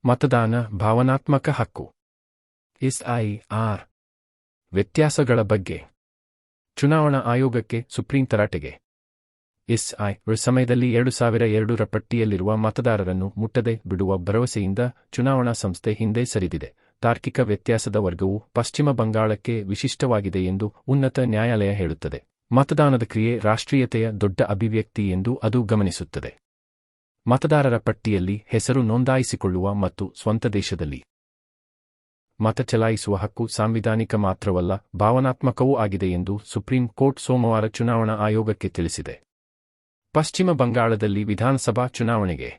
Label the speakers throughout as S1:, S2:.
S1: ಮತದಾನ ಭಾವನಾತ್ಮಕ ಹಕ್ಕು. ಎಸ್ಐಆರ್ ವ್ಯತ್ಯಾಸಗಳ ಬಗ್ಗೆ ಚುನಾವಣಾ ಆಯೋಗಕ್ಕೆ ಸುಪ್ರೀಂ ತರಾಟೆಗೆ. ಎಸ್ಐಆರ್ ಸಮಯದಲ್ಲಿ 2002ರ ಪಟ್ಟಿಯಲ್ಲಿರುವ ಮತದಾರರನ್ನು ಮುಟ್ಟದೆ ಬಿಡುವ ಭರವಸೆಯಿಂದ ಚುನಾವಣಾ ಸಂಸ್ಥೆ ಹಿಂದೆ ಸರಿದಿದೆ. ತಾರ್ಕಿಕ ವ್ಯತ್ಯಾಸದ ವರ್ಗವು ಪಶ್ಚಿಮ ಬಂಗಾಳಕ್ಕೆ ವಿಶಿಷ್ಟವಾಗಿದೆ ಎಂದು ಉನ್ನತ ನ್ಯಾಯಾಲಯ ಹೇಳುತ್ತದೆ. ಮತದಾನದ ಕ್ರಿಯೆ ರಾಷ್ಟ್ರೀಯತೆಯ ದೊಡ್ಡ ಅಭಿವ್ಯಕ್ತಿ ಎಂದು ಅದು ಗಮನಿಸುತ್ತದೆ. ಮತದಾರರ ಪಟ್ಟಿಯಲ್ಲಿ ಹೆಸರು ನೋಂದಾಯಿಸಿಕೊಳ್ಳುವ ಮತ್ತು ಸ್ವಂತ ದೇಶದಲ್ಲಿ ಮತ ಚಲಾಯಿಸುವ ಹಕ್ಕು ಸಾಂವಿಧಾನಿಕ ಮಾತ್ರವಲ್ಲ, ಭಾವನಾತ್ಮಕವೂ ಆಗಿದೆ ಎಂದು ಸುಪ್ರೀಂ ಕೋರ್ಟ್ ಸೋಮವಾರ ಚುನಾವಣಾ ಆಯೋಗಕ್ಕೆ ತಿಳಿಸಿದೆ. ಪಶ್ಚಿಮ ಬಂಗಾಳದಲ್ಲಿ ವಿಧಾನಸಭಾ ಚುನಾವಣೆಗೆ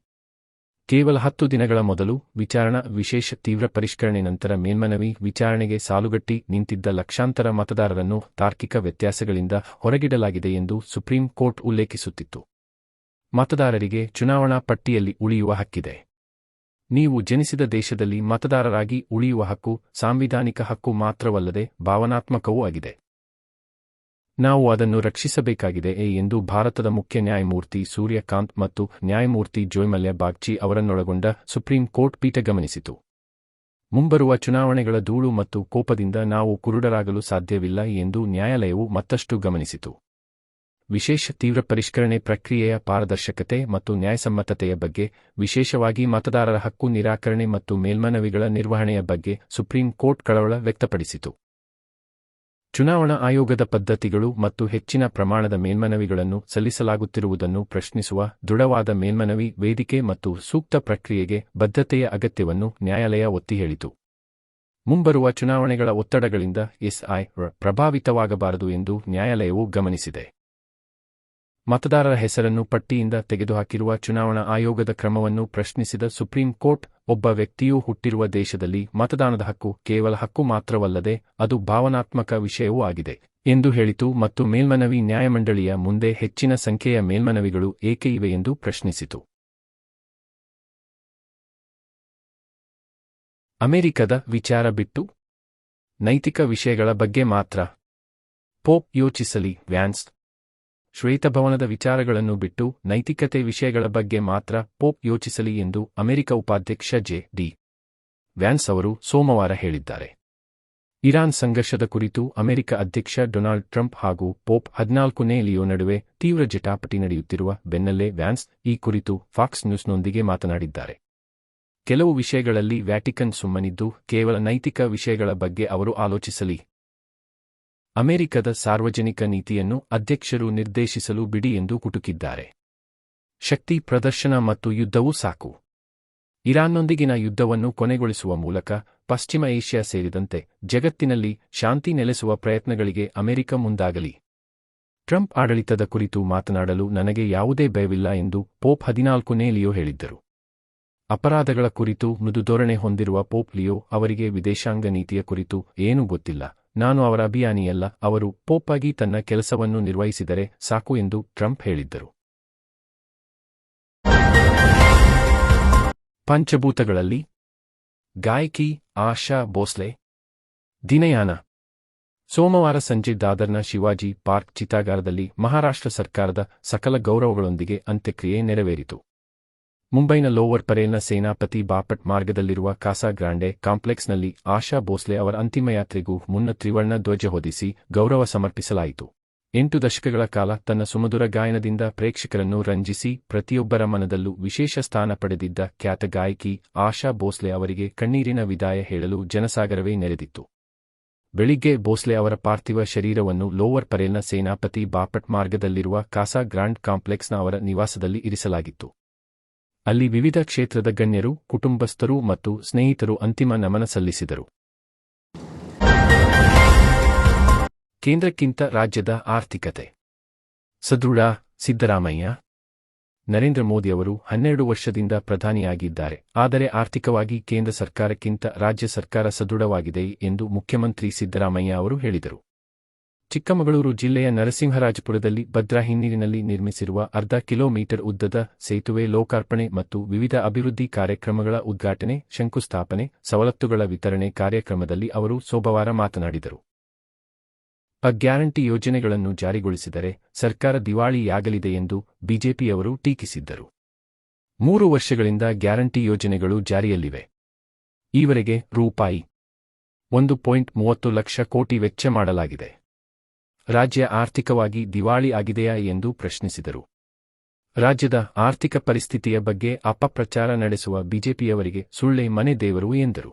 S1: ಕೇವಲ 10 ದಿನಗಳ ಮೊದಲು ವಿಚಾರಣಾ ವಿಶೇಷ ತೀವ್ರ ಪರಿಷ್ಕರಣೆ ನಂತರ ಮೇಲ್ಮನವಿ ವಿಚಾರಣೆಗೆ ಸಾಲುಗಟ್ಟಿ ನಿಂತಿದ್ದ ಲಕ್ಷಾಂತರ ಮತದಾರರನ್ನು ತಾರ್ಕಿಕ ವ್ಯತ್ಯಾಸಗಳಿಂದ ಹೊರಗಿಡಲಾಗಿದೆ ಎಂದು ಸುಪ್ರೀಂ ಕೋರ್ಟ್ ಉಲ್ಲೇಖಿಸುತ್ತಿತ್ತು. ಮತದಾರರಿಗೆ ಚುನಾವಣಾ ಪಟ್ಟಿಯಲ್ಲಿ ಉಳಿಯುವ ಹಕ್ಕಿದೆ. ನೀವು ಜನಿಸಿದ ದೇಶದಲ್ಲಿ ಮತದಾರರಾಗಿ ಉಳಿಯುವ ಹಕ್ಕು ಸಾಂವಿಧಾನಿಕ ಹಕ್ಕು ಮಾತ್ರವಲ್ಲದೆ ಭಾವನಾತ್ಮಕವೂ ಆಗಿದೆ. ನಾವು ಅದನ್ನು ರಕ್ಷಿಸಬೇಕಾಗಿದೆ ಎಂದು ಭಾರತದ ಮುಖ್ಯ ನ್ಯಾಯಮೂರ್ತಿ ಸೂರ್ಯಕಾಂತ್ ಮತ್ತು ನ್ಯಾಯಮೂರ್ತಿ ಜೋಯ್ಮಲ್ಯ ಬಾಗ್ಚಿ ಅವರನ್ನೊಳಗೊಂಡ ಸುಪ್ರೀಂ ಕೋರ್ಟ್ ಪೀಠ ಗಮನಿಸಿತು. ಮುಂಬರುವ ಚುನಾವಣೆಗಳ ಧೂಳು ಮತ್ತು ಕೋಪದಿಂದ ನಾವು ಕುರುಡರಾಗಲು ಸಾಧ್ಯವಿಲ್ಲ ಎಂದು ನ್ಯಾಯಾಲಯವು ಮತ್ತಷ್ಟು ಗಮನಿಸಿತು. ವಿಶೇಷ ತೀವ್ರ ಪರಿಷ್ಕರಣೆ ಪ್ರಕ್ರಿಯೆಯ ಪಾರದರ್ಶಕತೆ ಮತ್ತು ನ್ಯಾಯಸಮ್ಮತತೆಯ ಬಗ್ಗೆ, ವಿಶೇಷವಾಗಿ ಮತದಾರರ ಹಕ್ಕು ನಿರಾಕರಣೆ ಮತ್ತು ಮೇಲ್ಮನವಿಗಳ ನಿರ್ವಹಣೆಯ ಬಗ್ಗೆ ಸುಪ್ರೀಂ ಕೋರ್ಟ್ ಕಳವಳ ವ್ಯಕ್ತಪಡಿಸಿತು. ಚುನಾವಣಾ ಆಯೋಗದ ಪದ್ಧತಿಗಳು ಮತ್ತು ಹೆಚ್ಚಿನ ಪ್ರಮಾಣದ ಮೇಲ್ಮನವಿಗಳನ್ನು ಸಲ್ಲಿಸಲಾಗುತ್ತಿರುವುದನ್ನು ಪ್ರಶ್ನಿಸುವ ದೃಢವಾದ ಮೇಲ್ಮನವಿ ವೇದಿಕೆ ಮತ್ತು ಸೂಕ್ತ ಪ್ರಕ್ರಿಯೆಗೆ ಬದ್ಧತೆಯ ಅಗತ್ಯವನ್ನು ನ್ಯಾಯಾಲಯ ಒತ್ತಿ ಹೇಳಿತು. ಮುಂಬರುವ ಚುನಾವಣೆಗಳ ಒತ್ತಡಗಳಿಂದ ಎಸ್ಐಆರ್ ಪ್ರಭಾವಿತವಾಗಬಾರದು ಎಂದು ನ್ಯಾಯಾಲಯವು ಗಮನಿಸಿದೆ. ಮತದಾರರ ಹೆಸರನ್ನು ಪಟ್ಟಿಯಿಂದ ತೆಗೆದುಹಾಕಿರುವ ಚುನಾವಣಾ ಆಯೋಗದ ಕ್ರಮವನ್ನು ಪ್ರಶ್ನಿಸಿದ ಸುಪ್ರೀಂ ಕೋರ್ಟ್, ಒಬ್ಬ ವ್ಯಕ್ತಿಯು ಹುಟ್ಟಿರುವ ದೇಶದಲ್ಲಿ ಮತದಾನದ ಹಕ್ಕು ಕೇವಲ ಹಕ್ಕು ಮಾತ್ರವಲ್ಲದೆ ಅದು ಭಾವನಾತ್ಮಕ ವಿಷಯವೂ ಆಗಿದೆ ಎಂದು ಹೇಳಿತು ಮತ್ತು ಮೇಲ್ಮನವಿ ನ್ಯಾಯಮಂಡಳಿಯ ಮುಂದೆ ಹೆಚ್ಚಿನ ಸಂಖ್ಯೆಯ ಮೇಲ್ಮನವಿಗಳು ಏಕೆ ಇವೆ ಎಂದು ಪ್ರಶ್ನಿಸಿತು. ಅಮೆರಿಕದ ವಿಚಾರ ಬಿಟ್ಟು ನೈತಿಕ ವಿಷಯಗಳ ಬಗ್ಗೆ ಮಾತ್ರ ಪೋಪ್ ಯೋಚಿಸಲಿ. ವ್ಯಾನ್ಸ್ ಶ್ವೇತಭವನದ ವಿಚಾರಗಳನ್ನು ಬಿಟ್ಟು ನೈತಿಕತೆ ವಿಷಯಗಳ ಬಗ್ಗೆ ಮಾತ್ರ ಪೋಪ್ ಯೋಚಿಸಲಿ ಎಂದು ಅಮೆರಿಕ ಉಪಾಧ್ಯಕ್ಷ ಜೆ.ಡಿ. ವ್ಯಾನ್ಸ್ ಅವರು ಸೋಮವಾರ ಹೇಳಿದ್ದಾರೆ. ಇರಾನ್ ಸಂಘರ್ಷದ ಕುರಿತು ಅಮೆರಿಕ ಅಧ್ಯಕ್ಷ ಡೊನಾಲ್ಡ್ ಟ್ರಂಪ್ ಹಾಗೂ ಪೋಪ್ 14ನೇ ಲಿಯೋ ನಡುವೆ ತೀವ್ರ ಜಟಾಪಟಿ ನಡೆಯುತ್ತಿರುವ ಬೆನ್ನಲ್ಲೇ ವ್ಯಾನ್ಸ್ ಈ ಕುರಿತು ಫಾಕ್ಸ್ ನ್ಯೂಸ್ನೊಂದಿಗೆ ಮಾತನಾಡಿದ್ದಾರೆ. ಕೆಲವು ವಿಷಯಗಳಲ್ಲಿ ವ್ಯಾಟಿಕನ್ ಸುಮ್ಮನಿದ್ದು ಕೇವಲ ನೈತಿಕ ವಿಷಯಗಳ ಬಗ್ಗೆ ಅವರು ಆಲೋಚಿಸಲಿ. ಅಮೆರಿಕದ ಸಾರ್ವಜನಿಕ ನೀತಿಯನ್ನು ಅಧ್ಯಕ್ಷರು ನಿರ್ದೇಶಿಸಲು ಬಿಡಿ ಎಂದು ಕುಟುಕಿದ್ದಾರೆ. ಶಕ್ತಿ ಪ್ರದರ್ಶನ ಮತ್ತು ಯುದ್ಧವೂ ಸಾಕು. ಇರಾನ್ನೊಂದಿಗಿನ ಯುದ್ಧವನ್ನು ಕೊನೆಗೊಳಿಸುವ ಮೂಲಕ ಪಶ್ಚಿಮ ಏಷ್ಯಾ ಸೇರಿದಂತೆ ಜಗತ್ತಿನಲ್ಲಿ ಶಾಂತಿ ನೆಲೆಸುವ ಪ್ರಯತ್ನಗಳಿಗೆ ಅಮೆರಿಕ ಮುಂದಾಗಲಿ. ಟ್ರಂಪ್ ಆಡಳಿತದ ಕುರಿತು ಮಾತನಾಡಲು ನನಗೆ ಯಾವುದೇ ಭಯವಿಲ್ಲ ಎಂದು ಪೋಪ್ 14ನೇ ಲಿಯೋ ಹೇಳಿದ್ದರು. ಅಪರಾಧಗಳ ಕುರಿತು ಮೃದು ಧೋರಣೆ ಹೊಂದಿರುವ ಪೋಪ್ ಲಿಯೋ ಅವರಿಗೆ ವಿದೇಶಾಂಗ ನೀತಿಯ ಕುರಿತು ಏನೂ ಗೊತ್ತಿಲ್ಲ, ನಾನು ಅವರ ಅಭಿಯಾನಿಯಲ್ಲ, ಅವರು ಪೋಪ್ ಆಗಿ ತನ್ನ ಕೆಲಸವನ್ನು ನಿರ್ವಹಿಸಿದರೆ ಸಾಕು ಎಂದು ಟ್ರಂಪ್ ಹೇಳಿದ್ದರು. ಪಂಚಭೂತಗಳಲ್ಲಿ ಗಾಯಕಿ ಆಶಾ ಭೋಸ್ಲೆ ದಿನಯಾನ. ಸೋಮವಾರ ಸಂಜೆ ದಾದರ್ನ ಶಿವಾಜಿ ಪಾರ್ಕ್ ಚಿತಾಗಾರದಲ್ಲಿ ಮಹಾರಾಷ್ಟ್ರ ಸರ್ಕಾರದ ಸಕಲ ಗೌರವಗಳೊಂದಿಗೆ ಅಂತ್ಯಕ್ರಿಯೆ ನೆರವೇರಿತು. ಮುಂಬೈನ ಲೋವರ್ ಪರೇಲ್ನ ಸೇನಾಪತಿ ಬಾಪಟ್ ಮಾರ್ಗದಲ್ಲಿರುವ ಕಾಸಾ ಗ್ರಾಂಡೆ ಕಾಂಪ್ಲೆಕ್ಸ್ನಲ್ಲಿ ಆಶಾ ಭೋಸ್ಲೆ ಅವರ ಅಂತಿಮಯಾತ್ರೆಗೂ ಮುನ್ನ ತ್ರಿವರ್ಣ ಧ್ವಜ ಹೊದಿಸಿ ಗೌರವ ಸಮರ್ಪಿಸಲಾಯಿತು. 8 ದಶಕಗಳ ಕಾಲ ತನ್ನ ಸುಮಧುರ ಗಾಯನದಿಂದ ಪ್ರೇಕ್ಷಕರನ್ನು ರಂಜಿಸಿ ಪ್ರತಿಯೊಬ್ಬರ ಮನದಲ್ಲೂ ವಿಶೇಷ ಸ್ಥಾನ ಪಡೆದಿದ್ದ ಖ್ಯಾತ ಗಾಯಕಿ ಆಶಾ ಭೋಸ್ಲೆ ಅವರಿಗೆ ಕಣ್ಣೀರಿನ ವಿದಾಯ ಹೇಳಲು ಜನಸಾಗರವೇ ನೆರೆದಿತ್ತು. ಬೆಳಿಗ್ಗೆ ಭೋಸ್ಲೆ ಅವರ ಪಾರ್ಥಿವ ಶರೀರವನ್ನು ಲೋವರ್ ಪರೇಲ್ನ ಸೇನಾಪತಿ ಬಾಪಟ್ ಮಾರ್ಗದಲ್ಲಿರುವ ಕಾಸಾ ಗ್ರಾಂಡ್ ಕಾಂಪ್ಲೆಕ್ಸ್ನ ಅವರ ನಿವಾಸದಲ್ಲಿ ಇರಿಸಲಾಗಿತ್ತು. ಅಲ್ಲಿ ವಿವಿಧ ಕ್ಷೇತ್ರದ ಗಣ್ಯರು, ಕುಟುಂಬಸ್ಥರು ಮತ್ತು ಸ್ನೇಹಿತರು ಅಂತಿಮ ನಮನ ಸಲ್ಲಿಸಿದರು. ಕೇಂದ್ರಕ್ಕಿಂತ ರಾಜ್ಯದ ಆರ್ಥಿಕತೆ ಸದೃಢ. ಸಿದ್ದರಾಮಯ್ಯ. ನರೇಂದ್ರ ಮೋದಿಯವರು 12 ವರ್ಷದಿಂದ ಪ್ರಧಾನಿಯಾಗಿದ್ದಾರೆ, ಆದರೆ ಆರ್ಥಿಕವಾಗಿ ಕೇಂದ್ರ ಸರ್ಕಾರಕ್ಕಿಂತ ರಾಜ್ಯ ಸರ್ಕಾರ ಸದೃಢವಾಗಿದೆ ಎಂದು ಮುಖ್ಯಮಂತ್ರಿ ಸಿದ್ದರಾಮಯ್ಯ ಅವರು ಹೇಳಿದರು. ಚಿಕ್ಕಮಗಳೂರು ಜಿಲ್ಲೆಯ ನರಸಿಂಹರಾಜಪುರದಲ್ಲಿ ಭದ್ರಾ ಹಿನ್ನೀರಿನಲ್ಲಿ ನಿರ್ಮಿಸಿರುವ 1/2 ಕಿಲೋಮೀಟರ್ ಉದ್ದದ ಸೇತುವೆ ಲೋಕಾರ್ಪಣೆ ಮತ್ತು ವಿವಿಧ ಅಭಿವೃದ್ಧಿ ಕಾರ್ಯಕ್ರಮಗಳ ಉದ್ಘಾಟನೆ, ಶಂಕುಸ್ಥಾಪನೆ, ಸವಲತ್ತುಗಳ ವಿತರಣೆ ಕಾರ್ಯಕ್ರಮದಲ್ಲಿ ಅವರು ಸೋಮವಾರ ಮಾತನಾಡಿದರು. ಗ್ಯಾರಂಟಿ ಯೋಜನೆಗಳನ್ನು ಜಾರಿಗೊಳಿಸಿದರೆ ಸರ್ಕಾರ ದಿವಾಳಿಯಾಗಲಿದೆ ಎಂದು ಬಿಜೆಪಿಯವರು ಟೀಕಿಸಿದ್ದರು. 3 ವರ್ಷಗಳಿಂದ ಗ್ಯಾರಂಟಿ ಯೋಜನೆಗಳು ಜಾರಿಯಲ್ಲಿವೆ. ಈವರೆಗೆ ರೂಪಾಯಿ 1.30 ಲಕ್ಷ ವೆಚ್ಚ ಮಾಡಲಾಗಿದೆ. ರಾಜ್ಯ ಆರ್ಥಿಕವಾಗಿ ದಿವಾಳಿ ಆಗಿದೆಯಾ ಎಂದು ಪ್ರಶ್ನಿಸಿದರು. ರಾಜ್ಯದ ಆರ್ಥಿಕ ಪರಿಸ್ಥಿತಿಯ ಬಗ್ಗೆ ಅಪಪ್ರಚಾರ ನಡೆಸುವ ಬಿಜೆಪಿಯವರಿಗೆ ಸುಳ್ಳೇ ಮನೆ ದೇವರು ಎಂದರು.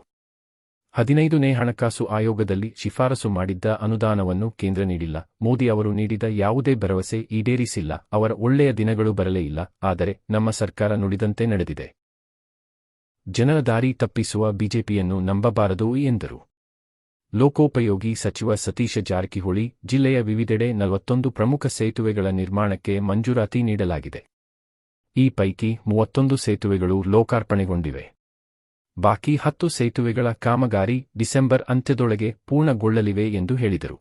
S1: 15ನೇ ಹಣಕಾಸು ಆಯೋಗದಲ್ಲಿ ಶಿಫಾರಸು ಮಾಡಿದ್ದ ಅನುದಾನವನ್ನು ಕೇಂದ್ರ ನೀಡಿಲ್ಲ. ಮೋದಿ ಅವರು ನೀಡಿದ ಯಾವುದೇ ಭರವಸೆ ಈಡೇರಿಸಿಲ್ಲ. ಅವರ ಒಳ್ಳೆಯ ದಿನಗಳು ಬರಲೇ ಇಲ್ಲ. ಆದರೆ ನಮ್ಮ ಸರ್ಕಾರ ನುಡಿದಂತೆ ನಡೆದಿದೆ. ಜನರ ದಾರಿ ತಪ್ಪಿಸುವ ಬಿಜೆಪಿಯನ್ನು ನಂಬಬಾರದು ಎಂದರು. ಲೋಕೋಪಯೋಗಿ ಸಚಿವ ಸತೀಶ ಜಾರಕಿಹೊಳಿ, ಜಿಲ್ಲೆಯ ವಿವಿಧೆಡೆ 41 ಪ್ರಮುಖ ಸೇತುವೆಗಳ ನಿರ್ಮಾಣಕ್ಕೆ ಮಂಜೂರಾತಿ ನೀಡಲಾಗಿದೆ. ಈ ಪೈಕಿ 31 ಸೇತುವೆಗಳು ಲೋಕಾರ್ಪಣೆಗೊಂಡಿವೆ. ಬಾಕಿ 10 ಸೇತುವೆಗಳ ಕಾಮಗಾರಿ ಡಿಸೆಂಬರ್ ಅಂತ್ಯದೊಳಗೆ ಪೂರ್ಣಗೊಳ್ಳಲಿವೆ ಎಂದು ಹೇಳಿದರು.